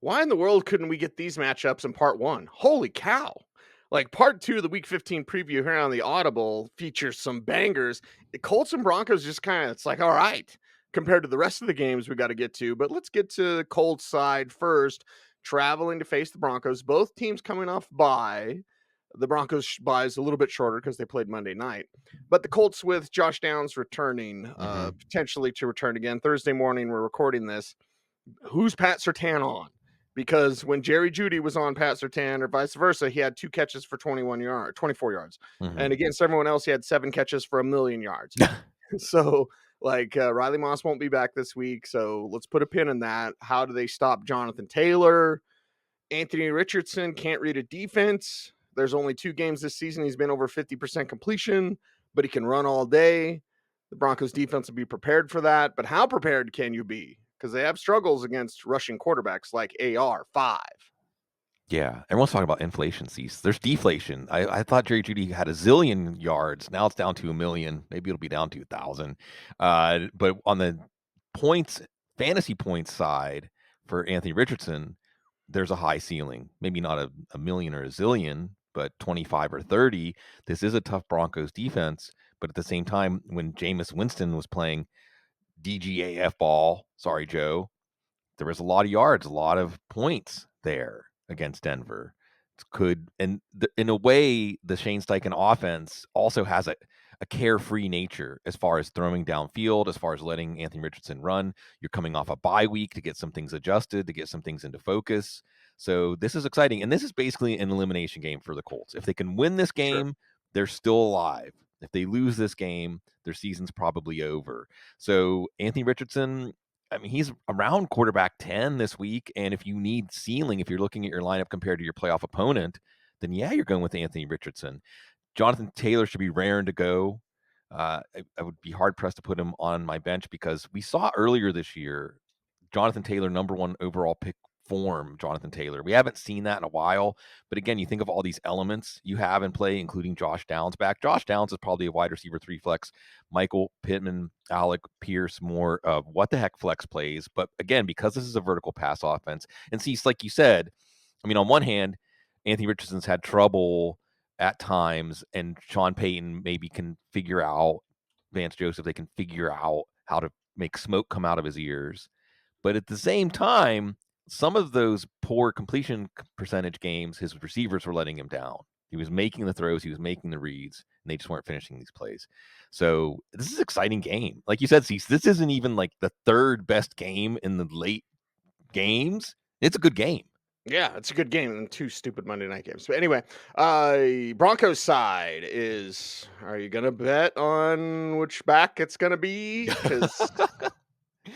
Why in the world couldn't we get these matchups in part one? Holy cow. Like part two of the week 15 preview here on the Audible features some bangers. The Colts and Broncos just kind of, it's like, all right, compared to the rest of the games we got to get to. But let's get to the Colts side first, traveling to face the Broncos. Both teams coming off bye. The Broncos bye is a little bit shorter because they played Monday night. But the Colts with Josh Downs returning, potentially to return again Thursday morning. We're recording this. Who's Pat Surtain on? Because when Jerry Jeudy was on Pat Surtain or vice versa, he had 2 catches for 24 yards. And against everyone else, he had 7 catches for 1,000,000 yards. So, like, Riley Moss won't be back this week. So let's put a pin in that. How do they stop Jonathan Taylor? Anthony Richardson can't read a defense. There's only 2 games this season. He's been over 50% completion, but he can run all day. The Broncos defense will be prepared for that. But how prepared can you be? Because they have struggles against rushing quarterbacks like AR5. Yeah, everyone's talking about inflation, Cease. There's deflation. I thought Jerry Jeudy had a zillion yards. Now it's down to 1,000,000. Maybe it'll be down to 1,000. But on the points, fantasy points side for Anthony Richardson, there's a high ceiling. Maybe not a million or a zillion, but 25 or 30. This is a tough Broncos defense. But at the same time, when Jameis Winston was playing DGAF ball, sorry, Joe, there was a lot of yards, a lot of points there against Denver. In a way, the Shane Steichen offense also has a carefree nature as far as throwing downfield, as far as letting Anthony Richardson run. You're coming off a bye week to get some things adjusted, to get some things into focus. So this is exciting. And this is basically an elimination game for the Colts. If they can win this game, they're still alive. If they lose this game, their season's probably over. So Anthony Richardson, I mean, he's around quarterback 10 this week. And if you need ceiling, if you're looking at your lineup compared to your playoff opponent, then yeah, you're going with Anthony Richardson. Jonathan Taylor should be raring to go. I would be hard pressed to put him on my bench because we saw earlier this year, Jonathan Taylor, number 1 overall pick form, Jonathan Taylor. We haven't seen that in a while. But again, you think of all these elements you have in play, including Josh Downs back. Josh Downs is probably a wide receiver 3 flex. Michael Pittman, Alec Pierce, more of what the heck flex plays. But again, because this is a vertical pass offense, and see, like you said, I mean, on one hand, Anthony Richardson's had trouble at times, and Sean Payton maybe can figure out, Vance Joseph, they can figure out how to make smoke come out of his ears. But at the same time, some of those poor completion percentage games, his receivers were letting him down. He was making the throws, he was making the reads, and they just weren't finishing these plays. So this is an exciting game. Like you said, Cease, this isn't even like the 3rd best game in the late games. It's a good game. Yeah, it's a good game and 2 stupid Monday night games. But anyway, Broncos side is, are you going to bet on which back it's going to be? Because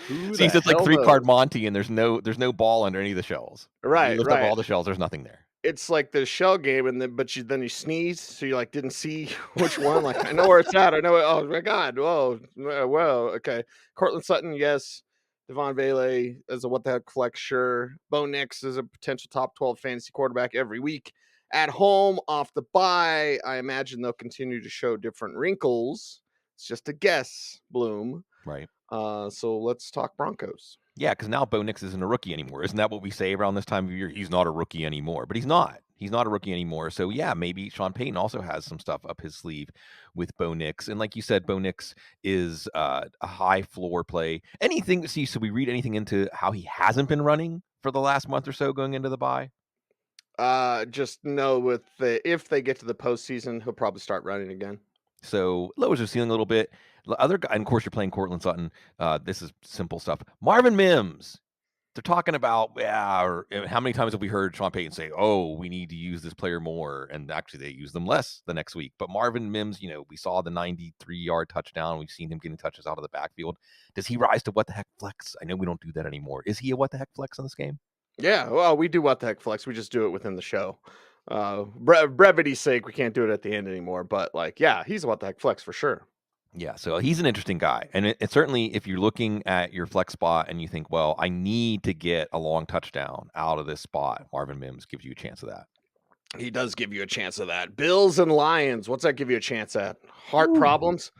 See, it's like 3-card Monty, and there's no ball under any of the shells. Right, You lift up all the shells, there's nothing there. It's like the shell game, and then then you sneeze, so you like didn't see which one. Like, I know where it's at. I know it. Oh my god! Whoa, whoa. Okay, Cortland Sutton, yes. Devon Vele as a what the heck flex, sure. Bo Nix is a potential top 12 fantasy quarterback every week. At home, off the bye, I imagine they'll continue to show different wrinkles. It's just a guess, Bloom. Right. So let's talk Broncos. Yeah, because now Bo Nix isn't a rookie anymore. Isn't that what we say around this time of year? He's not a rookie anymore, but he's not. He's not a rookie anymore. So yeah, maybe Sean Payton also has some stuff up his sleeve with Bo Nix. And like you said, Bo Nix is a high floor play. Anything, see, so we read anything into how he hasn't been running for the last month or so going into the bye? Just know if they get to the postseason, he'll probably start running again. So lowers his ceiling a little bit. Other guy, and of course, you're playing Cortland Sutton. This is simple stuff. Marvin Mims. They're talking about, or how many times have we heard Sean Payton say, "Oh, we need to use this player more," and actually they use them less the next week. But Marvin Mims, we saw the 93-yard touchdown. We've seen him getting touches out of the backfield. Does he rise to what the heck flex? I know we don't do that anymore. Is he a what the heck flex in this game? Yeah, well, we do what the heck flex. We just do it within the show. Brevity's sake, we can't do it at the end anymore. But yeah, he's a what the heck flex for sure. Yeah, so he's an interesting guy. And it certainly, if you're looking at your flex spot and you think, well, I need to get a long touchdown out of this spot, Marvin Mims gives you a chance of that. He does give you a chance of that. Bills and Lions, what's that give you a chance at? Heart problems?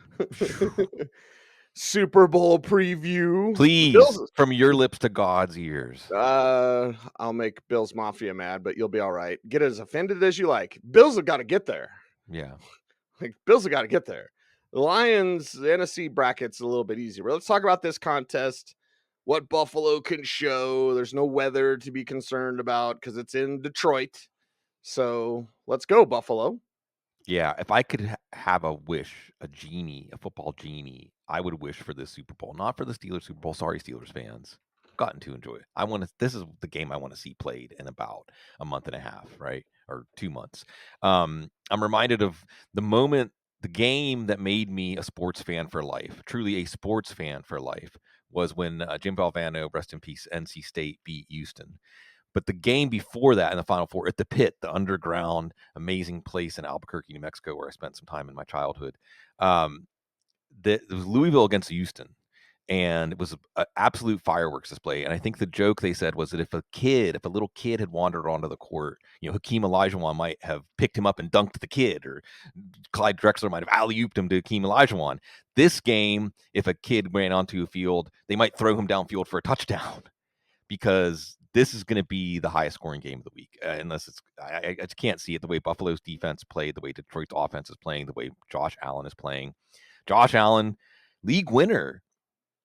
Super Bowl preview. Please, Bills. from your lips to God's ears. I'll make Bills Mafia mad, but you'll be all right. Get as offended as you like. Bills have got to get there. Yeah. Like Bills have got to get there. The Lions, the NFC bracket's a little bit easier. But let's talk about this contest. What Buffalo can show. There's no weather to be concerned about because it's in Detroit. So let's go, Buffalo. Yeah, if I could have a wish, a genie, a football genie, I would wish for this Super Bowl. Not for the Steelers Super Bowl. Sorry, Steelers fans. Gotten to enjoy it. I want to. This is the game I want to see played in about a month and a half, right, or 2 months. I'm reminded of the moment, the game that made me a sports fan for life, truly a sports fan for life, was when Jim Valvano, rest in peace, NC State beat Houston. But the game before that in the Final Four at the Pit, the underground, amazing place in Albuquerque, New Mexico, where I spent some time in my childhood, um, it was Louisville against Houston, and it was an absolute fireworks display. And I think the joke they said was that if a little kid had wandered onto the court, Hakeem Olajuwon might have picked him up and dunked the kid, or Clyde Drexler might have alley-ooped him to Hakeem Olajuwon. This game, if a kid ran onto a field, they might throw him downfield for a touchdown, because this is going to be the highest scoring game of the week, unless it's I just can't see it, the way Buffalo's defense played, the way Detroit's offense is playing, the way Josh Allen is playing. Josh Allen, league winner.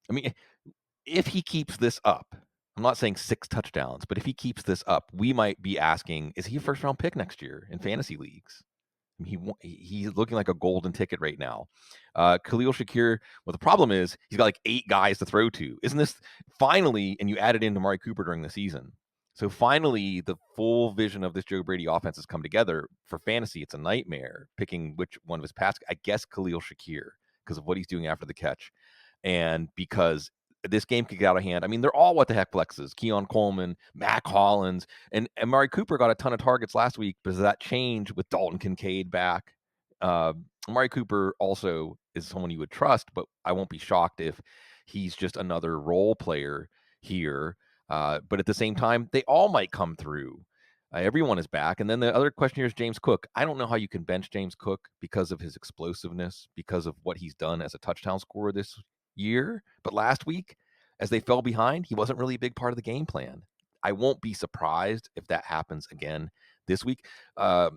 I mean, if he keeps this up, I'm not saying 6 touchdowns, but if he keeps this up, we might be asking, is he a first round pick next year in fantasy leagues? He's looking like a golden ticket right now. Khalil Shakir, well, the problem is he's got like 8 guys to throw to. Isn't this finally, and you added in Amari Cooper during the season. So finally, the full vision of this Joe Brady offense has come together. For fantasy, it's a nightmare picking which one of his pass. I guess Khalil Shakir, because of what he's doing after the catch. And because this game could get out of hand. I mean, they're all what the heck flexes. Keon Coleman, Mac Hollins, and Amari Cooper got a ton of targets last week because of that change with Dalton Kincaid back. Amari Cooper also is someone you would trust, but I won't be shocked if he's just another role player here. But at the same time, they all might come through. Everyone is back. And then the other question here is James Cook. I don't know how you can bench James Cook because of his explosiveness, because of what he's done as a touchdown scorer this year. But last week, as they fell behind, he wasn't really a big part of the game plan. I won't be surprised if that happens again this week. This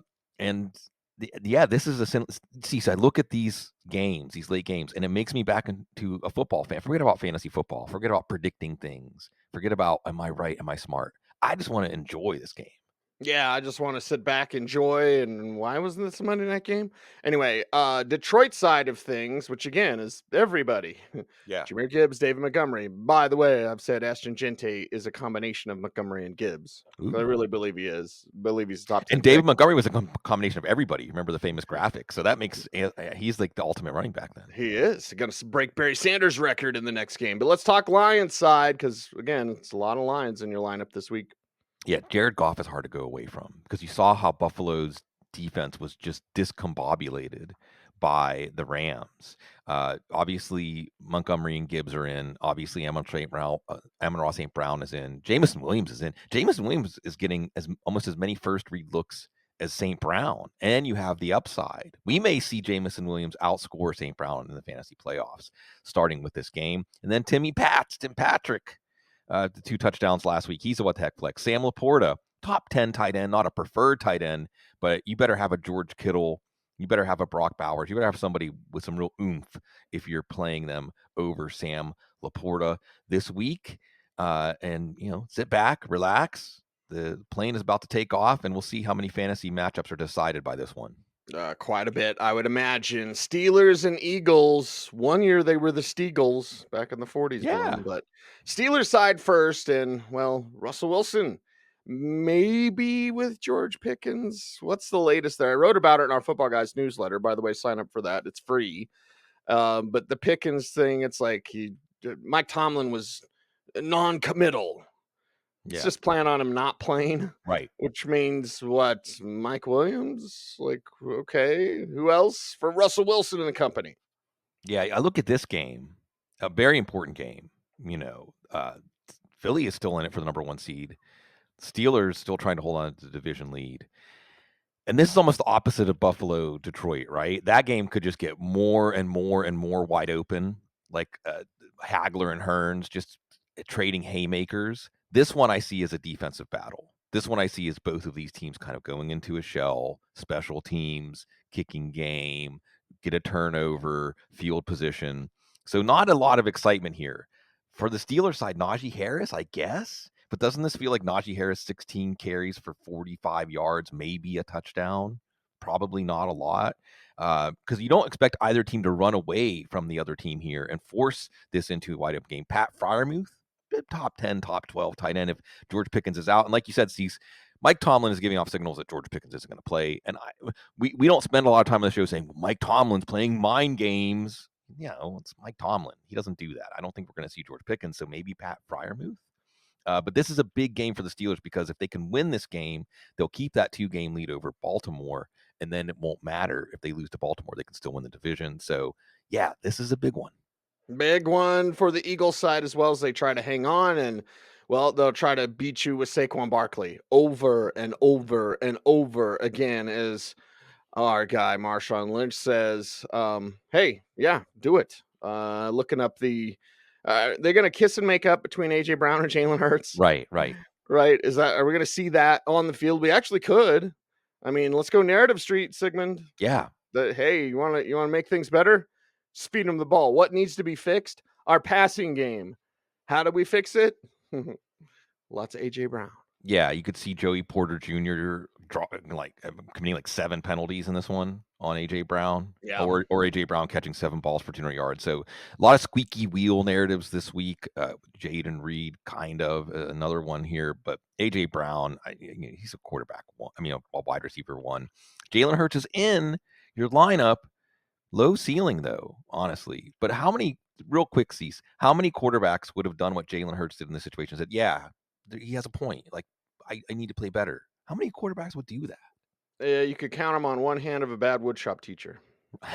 is a see. So I look at these games, these late games, and it makes me back into a football fan. Forget about fantasy football. Forget about predicting things. Forget about am I right? Am I smart? I just want to enjoy this game. Yeah, I just want to sit back, enjoy, and why wasn't this a Monday night game? Anyway, Detroit side of things, which again is everybody. Yeah. Jameer Gibbs, David Montgomery. By the way, I've said Ashton Gente is a combination of Montgomery and Gibbs. I Ooh. really believe he is. Believe he's a top 10 And David pick. Montgomery was a combination of everybody. Remember the famous graphic? So that makes he's like the ultimate running back then. He is going to break Barry Sanders' record in the next game. But let's talk Lions side because again, it's a lot of Lions in your lineup this week. Yeah, Jared Goff is hard to go away from because you saw how Buffalo's defense was just discombobulated by the Rams. Obviously, Montgomery and Gibbs are in. Obviously, Amon-Ra St. Brown is in. Jameson Williams is in. Jameson Williams is getting almost as many first read looks as St. Brown, and you have the upside. We may see Jameson Williams outscore St. Brown in the fantasy playoffs, starting with this game. And then Tim Patrick. The 2 touchdowns last week. He's a what the heck flex. Sam Laporta, top 10 tight end, not a preferred tight end, but you better have a George Kittle. You better have a Brock Bowers. You better have somebody with some real oomph if you're playing them over Sam Laporta this week. And, sit back, relax. The plane is about to take off, and we'll see how many fantasy matchups are decided by this one. Quite a bit, I would imagine. Steelers and Eagles. One year they were the Steagles back in the 40s, Yeah. but Steelers side first, and well, Russell Wilson, maybe with George Pickens. What's the latest there? I wrote about it in our Football Guys newsletter. By the way, sign up for that; it's free. But the Pickens thing, it's like Mike Tomlin was non-committal. It's Yeah. just plan on him not playing. Right. Which means what? Mike Williams? Like, okay, who else? For Russell Wilson and the company. Yeah, I look at this game, a very important game. Philly is still in it for the number 1 seed. Steelers still trying to hold on to the division lead. And this is almost the opposite of Buffalo, Detroit, right? That game could just get more and more and more wide open. like Hagler and Hearns, just trading haymakers. This one I see as a defensive battle. This one I see as both of these teams kind of going into a shell, special teams, kicking game, get a turnover, field position. So not a lot of excitement here. For the Steelers side, Najee Harris, I guess. But doesn't this feel like Najee Harris 16 carries for 45 yards, maybe a touchdown? Probably not a lot. Because you don't expect either team to run away from the other team here and force this into a wide open game. Pat Freiermuth, top 10, top 12 tight end if George Pickens is out. And like you said, Cease, Mike Tomlin is giving off signals that George Pickens isn't going to play. And we don't spend a lot of time on the show saying, well, Mike Tomlin's playing mind games. Yeah, it's Mike Tomlin. He doesn't do that. I don't think we're going to see George Pickens, so maybe Pat Freiermuth. But this is a big game for the Steelers because if they can win this game, they'll keep that 2-game lead over Baltimore, and then it won't matter if they lose to Baltimore. They can still win the division. So, yeah, this is a big one. Big one for the Eagles side as well as they try to hang on and well, they'll try to beat you with Saquon Barkley over and over and over again as our guy Marshawn Lynch says, hey, yeah, do it. Looking up they're gonna kiss and make up between AJ Brown and Jalen Hurts. Right. Right. Are we gonna see that on the field? We actually could. I mean, let's go narrative street, Sigmund. Yeah. That hey, you wanna make things better? Speed them the ball. What needs to be fixed? Our passing game. How do we fix it? Lots of AJ Brown. Yeah, you could see Joey Porter Jr. Committing like 7 penalties in this one on AJ Brown, Yeah. or AJ Brown catching 7 balls for 200 yards. So a lot of squeaky wheel narratives this week. Jaden Reed, kind of another one here, but AJ Brown, he's a quarterback one. I mean, a wide receiver one. Jalen Hurts is in your lineup. Low ceiling though, honestly. But real quick, Cease, how many quarterbacks would have done what Jalen Hurts did in this situation? Said, yeah, he has a point. Like, I need to play better. How many quarterbacks would do that? You could count them on one hand of a bad woodshop teacher. I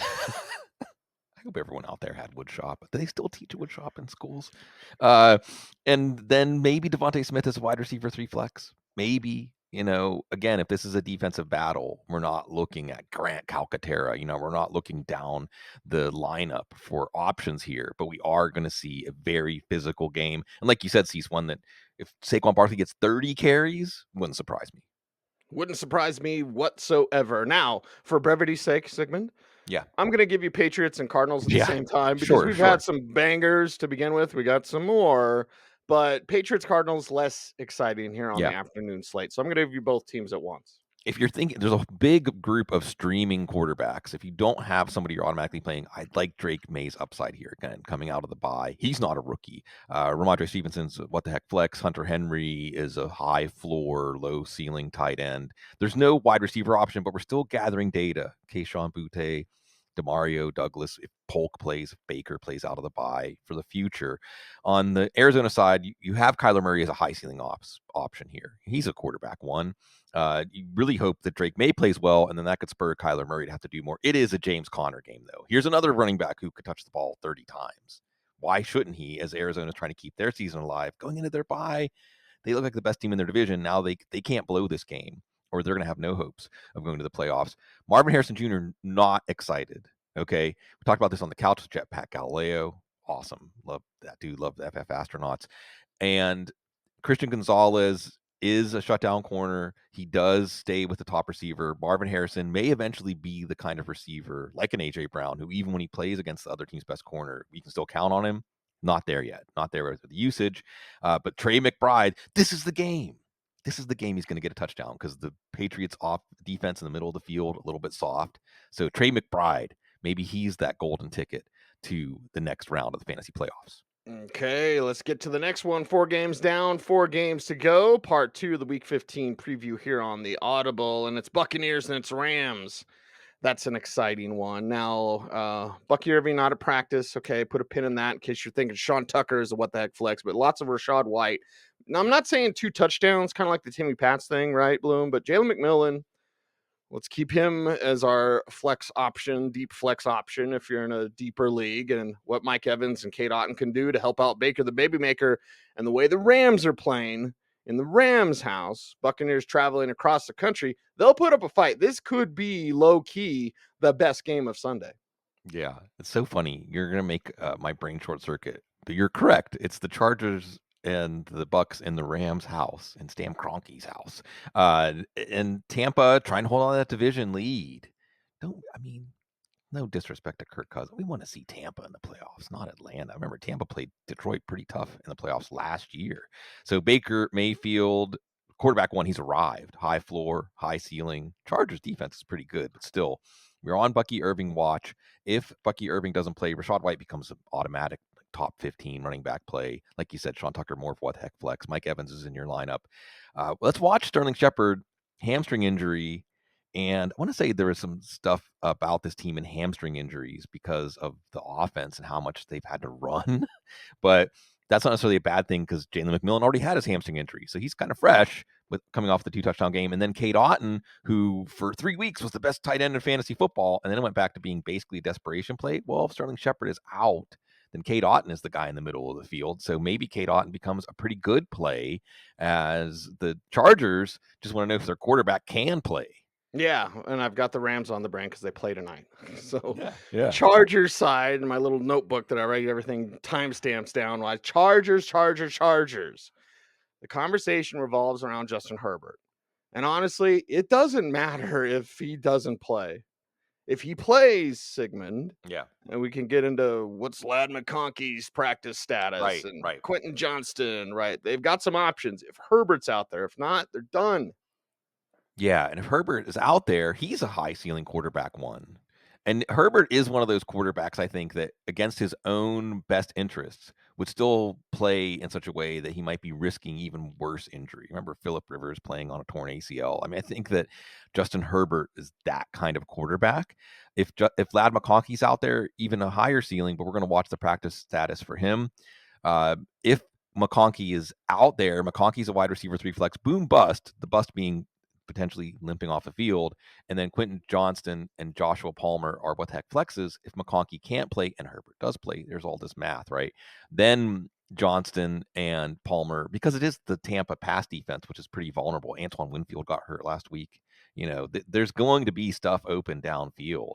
hope everyone out there had woodshop. Do they still teach woodshop in schools? And then maybe Devontae Smith is a wide receiver 3 flex. Maybe, again, if this is a defensive battle, we're not looking at Grant Calcaterra. We're not looking down the lineup for options here, but we are going to see a very physical game. And like you said, Cease, one that if Saquon Barkley gets 30 carries, wouldn't surprise me. Wouldn't surprise me whatsoever. Now, for brevity's sake, Sigmund, Yeah. I'm going to give you Patriots and Cardinals at the same time because we've Sure. had some bangers to begin with. We got some more, but Patriots Cardinals less exciting here on the afternoon slate. So I'm going to give you both teams at once. If you're thinking, there's a big group of streaming quarterbacks. If you don't have somebody you're automatically playing, I'd like Drake May's upside here again, coming out of the bye. He's not a rookie. Ramondre Stevenson's what the heck flex. Hunter Henry is a high floor, low ceiling tight end. There's no wide receiver option, but we're still gathering data. Keyshawn Butte, Demario Douglas, if Polk plays, if Baker plays out of the bye for the future. On the Arizona side, you have Kyler Murray as a high ceiling option here. He's a quarterback one. You really hope that Drake May plays well, and then that could spur Kyler Murray to have to do more. It is a James Conner game, though. Here's another running back who could touch the ball 30 times. Why shouldn't he, as Arizona's trying to keep their season alive? Going into their bye, they look like the best team in their division. Now they can't blow this game, or they're going to have no hopes of going to the playoffs. Marvin Harrison Jr., not excited. Okay. We talked about this on the couch with Jetpack Galileo. Awesome. Love that dude. Love the FF Astronauts. And Christian Gonzalez is a shutdown corner. He does stay with the top receiver. Marvin Harrison may eventually be the kind of receiver like an AJ Brown, who even when he plays against the other team's best corner, we can still count on him. Not there yet. Not there with the usage. But Trey McBride, this is the game. This is the game he's going to get a touchdown because the Patriots off defense in the middle of the field, a little bit soft. So Trey McBride, maybe he's that golden ticket to the next round of the fantasy playoffs. Okay, let's get to the next one. 4 games down, 4 games to go. Part 2 of the Week 15 preview here on the Audible, and it's Buccaneers and it's Rams. That's an exciting one. Now, Bucky Irving not at practice. Okay, put a pin in that in case you're thinking Sean Tucker is a what the heck flex, but lots of Rashad White. Now, I'm not saying 2 touchdowns, kind of like the Timmy Pats thing, right, Bloom? But Jalen McMillan, let's keep him as our flex option, deep flex option if you're in a deeper league, and what Mike Evans and Kate Otten can do to help out Baker the Baby Maker and the way the Rams are playing in the Rams house, Buccaneers traveling across the country, they'll put up a fight. This could be low-key the best game of Sunday. Yeah, it's so funny. You're gonna make my brain short circuit, but you're correct. It's the Chargers and the Bucks in the Rams' house, in Stan Kroenke's house, and Tampa trying to hold on to that division lead. Don't I mean, no disrespect to Kirk Cousins. We want to see Tampa in the playoffs, not Atlanta. I remember Tampa played Detroit pretty tough in the playoffs last year. So Baker Mayfield, quarterback one, he's arrived. High floor, high ceiling. Chargers defense is pretty good, but still, we're on Bucky Irving watch. If Bucky Irving doesn't play, Rashad White becomes an automatic top 15 running back play. Like you said, Sean Tucker more of what the heck flex. Mike Evans is in your lineup. Let's watch Sterling Shepard, hamstring injury. And I want to say there was some stuff about this team and hamstring injuries because of the offense and how much they've had to run. But that's not necessarily a bad thing because Jalen McMillan already had his hamstring injury. So he's kind of fresh with coming off the 2-touchdown game. And then Cade Otton, who for 3 weeks was the best tight end in fantasy football, and then it went back to being basically a desperation play. Well, if Sterling Shepard is out, then Cade Otton is the guy in the middle of the field. So maybe Cade Otton becomes a pretty good play as the Chargers just want to know if their quarterback can play. Yeah, and I've got the Rams on the brain because they play tonight. So, Yeah. Chargers side in my little notebook that I write everything timestamps down. Like Chargers, Chargers, Chargers. The conversation revolves around Justin Herbert, and honestly, it doesn't matter if he doesn't play. If he plays, Sigmund, Yeah. and we can get into what's Lad McConkey's practice status Right. and Right. Quentin Johnston, right? They've got some options. If Herbert's out there, if not, they're done. Yeah, and if Herbert is out there, he's a high ceiling quarterback one. And Herbert is one of those quarterbacks I think that against his own best interests would still play in such a way that he might be risking even worse injury. Remember Philip Rivers playing on a torn ACL. I mean, I think that Justin Herbert is that kind of quarterback. If Lad McConkey's out there, even a higher ceiling, but we're going to watch the practice status for him. If McConkey is out there, McConkey's a wide receiver 3 flex, boom bust, the bust being potentially limping off the field. And then Quentin Johnston and Joshua Palmer are what the heck flexes. If McConkey can't play and Herbert does play, there's all this math, right? Then Johnston and Palmer, because it is the Tampa pass defense, which is pretty vulnerable. Antoine Winfield got hurt last week. There's going to be stuff open downfield.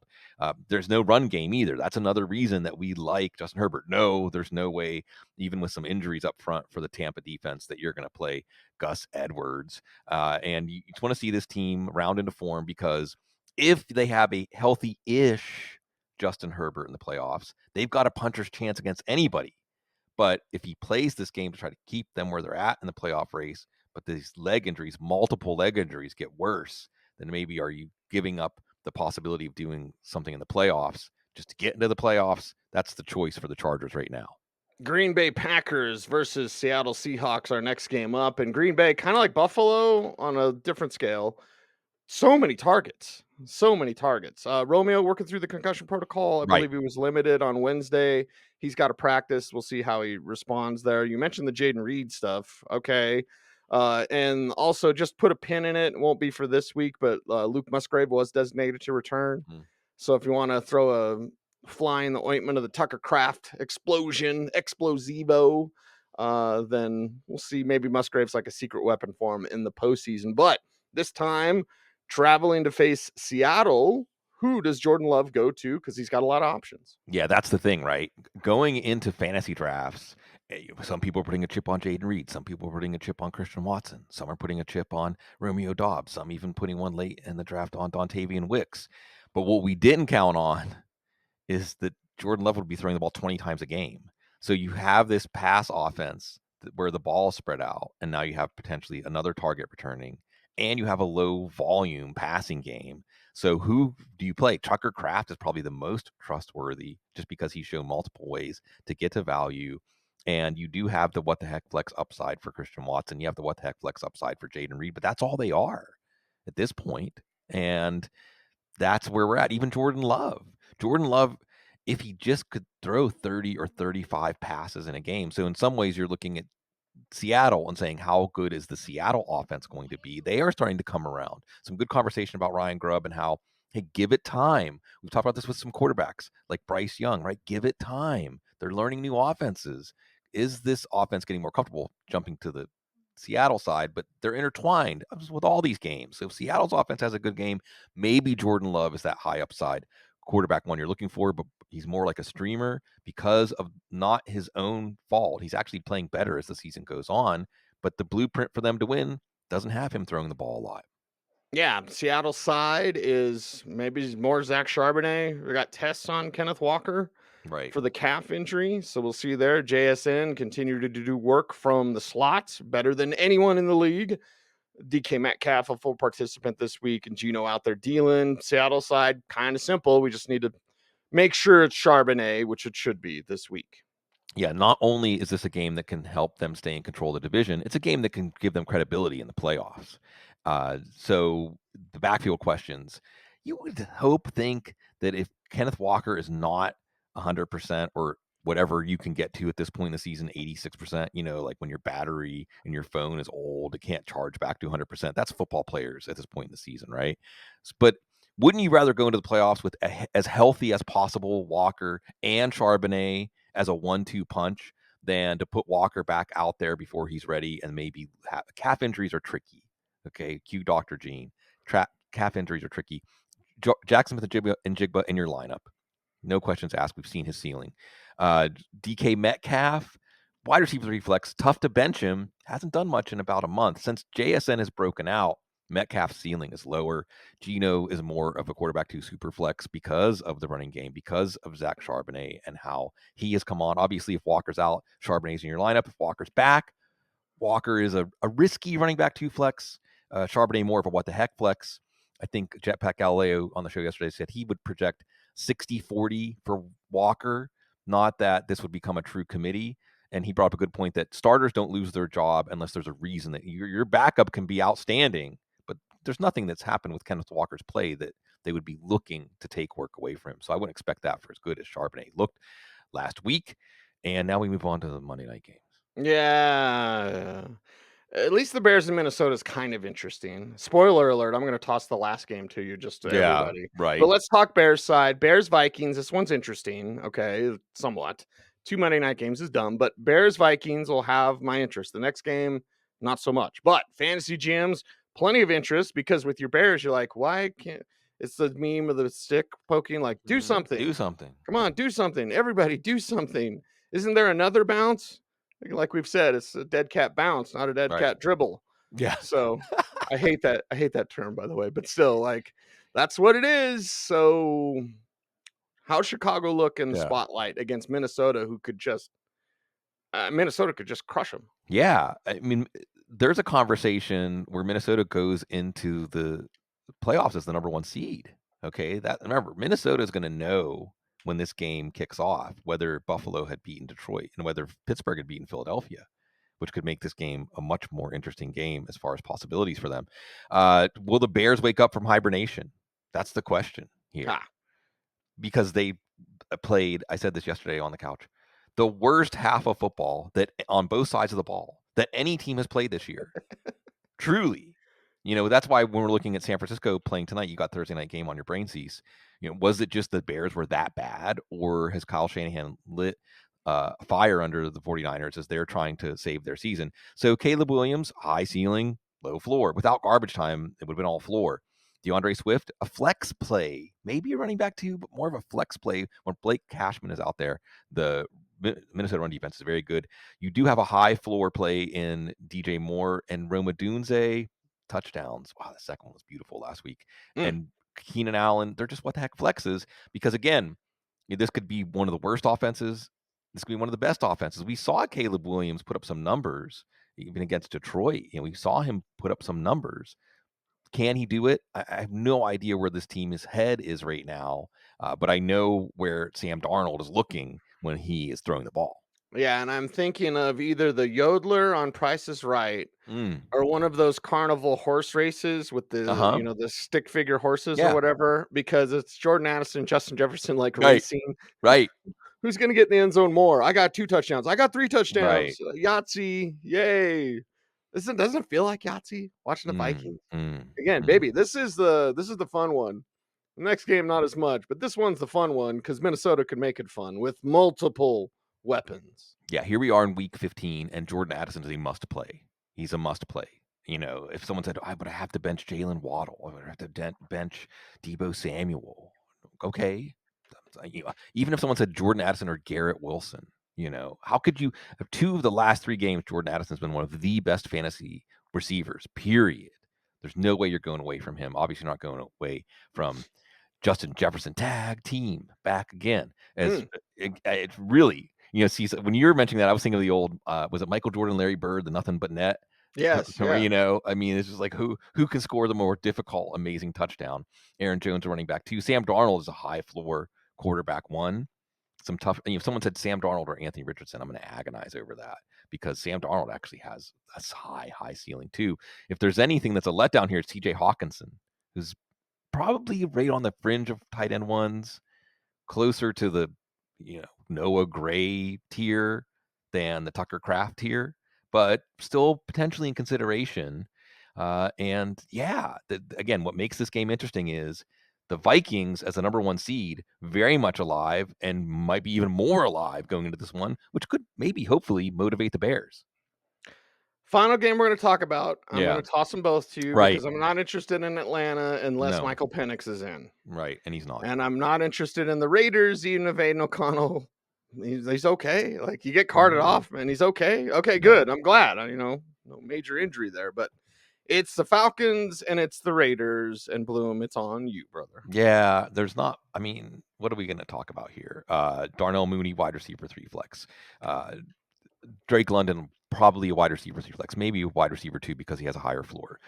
There's no run game either. That's another reason that we like Justin Herbert. No, there's no way, even with some injuries up front for the Tampa defense, that you're going to play Gus Edwards. And you just want to see this team round into form because if they have a healthy-ish Justin Herbert in the playoffs, they've got a puncher's chance against anybody. But if he plays this game to try to keep them where they're at in the playoff race, but these leg injuries, multiple leg injuries get worse, then maybe are you giving up the possibility of doing something in the playoffs just to get into the playoffs? That's the choice for the Chargers right now. Green Bay Packers versus Seattle Seahawks, our next game up. And Green Bay, kind of like Buffalo on a different scale, so many targets. So many targets. Romeo working through the concussion protocol. I Right. believe he was limited on Wednesday. He's got to practice. We'll see how he responds there. You mentioned the Jaden Reed stuff. Okay. And also just put a pin in it. It won't be for this week, but Luke Musgrave was designated to return. Mhm. So if you want to throw a fly in the ointment of the Tucker Craft explosion, explosivo, then we'll see. Maybe Musgrave's like a secret weapon for him in the postseason. But this time, traveling to face Seattle, who does Jordan Love go to? Because he's got a lot of options. Yeah, that's the thing, right? Going into fantasy drafts, some people are putting a chip on Jaden Reed. Some people are putting a chip on Christian Watson. Some are putting a chip on Romeo Dobbs. Some even putting one late in the draft on Dontavian Wicks. But what we didn't count on is that Jordan Love would be throwing the ball 20 times a game. So you have this pass offense where the ball is spread out, and now you have potentially another target returning, and you have a low volume passing game. So who do you play? Tucker Kraft is probably the most trustworthy just because he showed multiple ways to get to value. And you do have the what the heck flex upside for Christian Watson. You have the what the heck flex upside for Jaden Reed, but that's all they are at this point. And that's where we're at. Even Jordan Love. Jordan Love, if he just could throw 30 or 35 passes in a game. So in some ways, you're looking at Seattle and saying, how good is the Seattle offense going to be? They are starting to come around. Some good conversation about Ryan Grubb and how, hey, give it time. We've talked about this with some quarterbacks like Bryce Young, right? Give it time. They're learning new offenses. Is this offense getting more comfortable jumping to the Seattle side? But they're intertwined with all these games. So if Seattle's offense has a good game, maybe Jordan Love is that high upside quarterback one you're looking for. But He's more like a streamer because of not his own fault. He's actually playing better as the season goes on, but the blueprint for them to win doesn't have him throwing the ball a lot. Yeah, Seattle side is maybe more Zach Charbonnet. We got tests on Kenneth Walker Right. for the calf injury, so we'll see there. JSN continue to do work from the slots better than anyone in the league. DK Metcalf, a full participant this week, and Gino out there dealing. Seattle side, kind of simple. We just need to make sure it's Charbonnet, which it should be this week. Yeah, not only is this a game that can help them stay in control of the division, it's a game that can give them credibility in the playoffs. So the backfield questions, you would think that if Kenneth Walker is not 100% or whatever you can get to at this point in the season, 86%, like when your battery and your phone is old, it can't charge back to 100%. That's football players at this point in the season, right? But wouldn't you rather go into the playoffs with as healthy as possible Walker and Charbonnet as a 1-2 punch than to put Walker back out there before he's ready and maybe calf injuries are tricky. Okay, cue Dr. Gene. Calf injuries are tricky. Jackson Smith-Njigba in your lineup. No questions asked. We've seen his ceiling. DK Metcalf, wide receiver reflex, tough to bench him. Hasn't done much in about a month. Since JSN has broken out, Metcalf's ceiling is lower. Gino is more of a quarterback to super flex because of the running game, because of Zach Charbonnet and how he has come on. Obviously, if Walker's out, Charbonnet's in your lineup. If Walker's back, Walker is a risky running back to flex. Charbonnet more of a what the heck flex. I think Jetpack Galileo on the show yesterday said he would project 60-40 for Walker, not that this would become a true committee. And he brought up a good point that starters don't lose their job unless there's a reason that your backup can be outstanding, but there's nothing that's happened with Kenneth Walker's play that they would be looking to take work away from him. So I wouldn't expect that for as good as Charbonnet looked last week. And now we move on to the Monday night games. Yeah. At least the Bears in Minnesota is kind of interesting. Spoiler alert, I'm going to toss the last game to you just to Yeah, everybody. But right. let's talk Bears side. Bears Vikings. This one's interesting. Okay, somewhat. 2 Monday night games is dumb, but Bears Vikings will have my interest. The next game, not so much. But fantasy gyms, plenty of interest because with your Bears, you're like, why can't it's the meme of the stick poking, like, do Do something. something. Come on, do something. Everybody, do something. Isn't there another bounce? Like we've said, it's a dead cat bounce, not a dead Right. cat dribble. Yeah. So I hate that. I hate that term, by the way, but still, like that's what it is. So how's Chicago look in the Yeah. spotlight against Minnesota, who could just Minnesota could just crush them? Yeah. I mean, there's a conversation where Minnesota goes into the playoffs as the number 1 seed. Okay. That remember, Minnesota is going to know when this game kicks off whether Buffalo had beaten Detroit and whether Pittsburgh had beaten Philadelphia, which could make this game a much more interesting game as far as possibilities for them. Will the Bears wake up from hibernation? That's the question here. Ah, Because they played, I said this yesterday on the couch, the worst half of football that on both sides of the ball that any team has played this year. Truly. That's why when we're looking at San Francisco playing tonight, you got Thursday night game on your brain cease. Was it just the Bears were that bad, or has Kyle Shanahan lit fire under the 49ers as they're trying to save their season? So Caleb Williams, high ceiling, low floor. Without garbage time, it would have been all floor. DeAndre Swift, a flex play, maybe a running back too, but more of a flex play when Blake Cashman is out there. The Minnesota run defense is very good. You do have a high floor play in DJ Moore and Roma Dunze touchdowns. Wow, the second one was beautiful last week. mm. And Keenan Allen, they're just what the heck flexes because again, this could be one of the worst offenses. This could be one of the best offenses. We saw Caleb Williams put up some numbers even against Detroit. We saw him put up some numbers. Can he do it? I have no idea where this team's head is right now, but I know where Sam Darnold is looking when he is throwing the ball. Yeah, and I'm thinking of either the Yodeler on Price is Right Mm. or one of those carnival horse races with the Uh-huh. the stick figure horses or Yeah. whatever, because it's Jordan Addison, Justin Jefferson like Right. racing. Right. Who's gonna get in the end zone more? I got 2 touchdowns. I got 3 Right. touchdowns. Yahtzee, yay. Doesn't it feel like Yahtzee watching the Mm. Vikings? Mm. Again, Mm. baby, this is the fun one. The next game, not as much, but this one's the fun one because Minnesota could make it fun with multiple weapons. Yeah, here we are in week 15, and Jordan Addison is a must play. He's a must play. If someone said, I have to bench Jalen Waddle, I would have to bench Debo Samuel. Okay. Even if someone said Jordan Addison or Garrett Wilson, how could you have 2 of the last 3 games, Jordan Addison's been one of the best fantasy receivers, period. There's no way you're going away from him. Obviously, not going away from Justin Jefferson. Tag team back again. As it's really, see, so when you were mentioning that, I was thinking of the old, was it Michael Jordan, Larry Bird, the nothing but net? Yes, yeah. It's just like who can score the more difficult, amazing touchdown? Aaron Jones, running back 2. Sam Darnold is a high floor quarterback 1. Some tough. If someone said Sam Darnold or Anthony Richardson, I'm going to agonize over that because Sam Darnold actually has a high ceiling too. If there's anything that's a letdown here, it's T.J. Hawkinson, who's probably right on the fringe of tight end ones, closer to the Noah Gray tier than the Tucker Kraft tier, but still potentially in consideration. And yeah, again, what makes this game interesting is the Vikings as the number 1 seed, very much alive and might be even more alive going into this one, which could maybe, hopefully, motivate the Bears. Final game we're going to talk about. I'm Yeah. going to toss them both to you Right. because I'm not interested in Atlanta unless No. Michael Penix is in. Right, and he's not. And I'm not interested in the Raiders, even if Aiden O'Connell, he's okay. Like, you get carted off, and he's okay. Okay, good. I'm glad. No major injury there, but it's the Falcons and it's the Raiders, and Bloom, it's on you, brother. Yeah, there's not. I mean, what are we going to talk about here? Darnell Mooney, wide receiver 3 flex. Drake London, probably a wide receiver 3 flex, maybe a wide receiver 2 because he has a higher floor.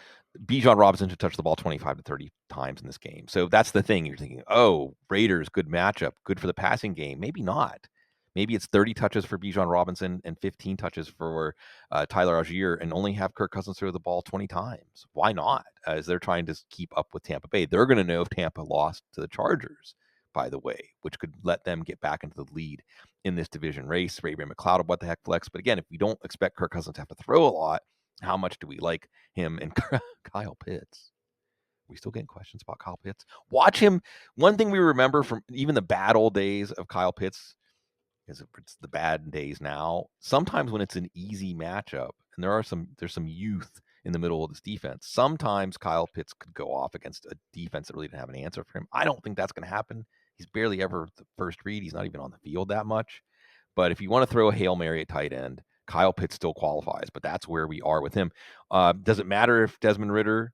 Bijan Robinson should touch the ball 25 to 30 times in this game. So that's the thing. You're thinking, oh, Raiders, good matchup, good for the passing game. Maybe not. Maybe it's 30 touches for Bijan Robinson and 15 touches for Tyler Algier, and only have Kirk Cousins throw the ball 20 times. Why not? As they're trying to keep up with Tampa Bay. They're going to know if Tampa lost to the Chargers, by the way, which could let them get back into the lead in this division race. Ray McLeod, what the heck flex? But again, if we don't expect Kirk Cousins to have to throw a lot, how much do we like him? And Kyle Pitts. We still getting questions about Kyle Pitts? Watch him. One thing we remember from even the bad old days of Kyle Pitts is it's the bad days now. Sometimes when it's an easy matchup, and there's some youth in the middle of this defense, sometimes Kyle Pitts could go off against a defense that really didn't have an answer for him. I don't think that's going to happen. He's barely ever the first read. He's not even on the field that much. But if you want to throw a Hail Mary at tight end, Kyle Pitts still qualifies, but that's where we are with him. Does it matter if Desmond Ridder,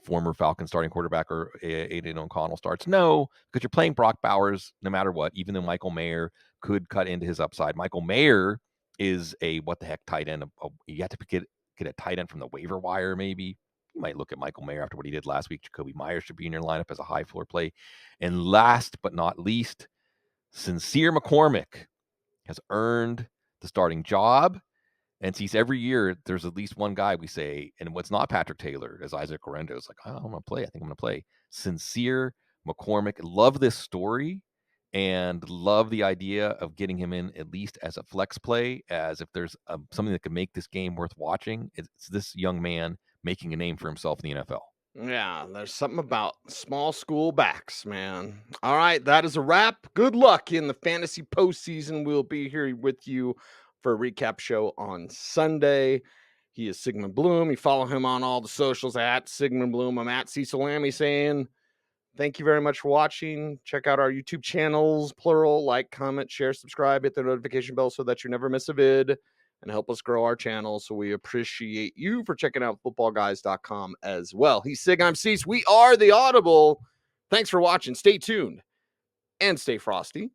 former Falcons starting quarterback, or Aiden O'Connell starts? No, because you're playing Brock Bowers no matter what, even though Michael Mayer could cut into his upside. Michael Mayer is a what the heck tight end. You have to get a tight end from the waiver wire, maybe. You might look at Michael Mayer after what he did last week. Jacoby Myers should be in your lineup as a high floor play. And last but not least, Sincere McCormick has earned the starting job. And sees every year there's at least one guy we say, and what's not Patrick Taylor, as Isaac Orendo is like, oh, I'm going to play. I think I'm going to play. Sincere McCormick. Love this story and love the idea of getting him in at least as a flex play, as if there's something that can make this game worth watching. It's this young man making a name for himself in the NFL. Yeah, there's something about small school backs, man. All right, that is a wrap. Good luck in the fantasy postseason. We'll be here with you for a recap show on Sunday. He is Sigmund Bloom. You follow him on all the socials at Sigmund Bloom. I'm at Cecil Lammey saying thank you very much for watching. Check out our YouTube channels, plural, like, comment, share, subscribe, hit the notification bell so that you never miss a vid, and help us grow our channel. So we appreciate you for checking out footballguys.com as well. He's Sig, I'm Cease. We are the Audible. Thanks for watching. Stay tuned and stay frosty.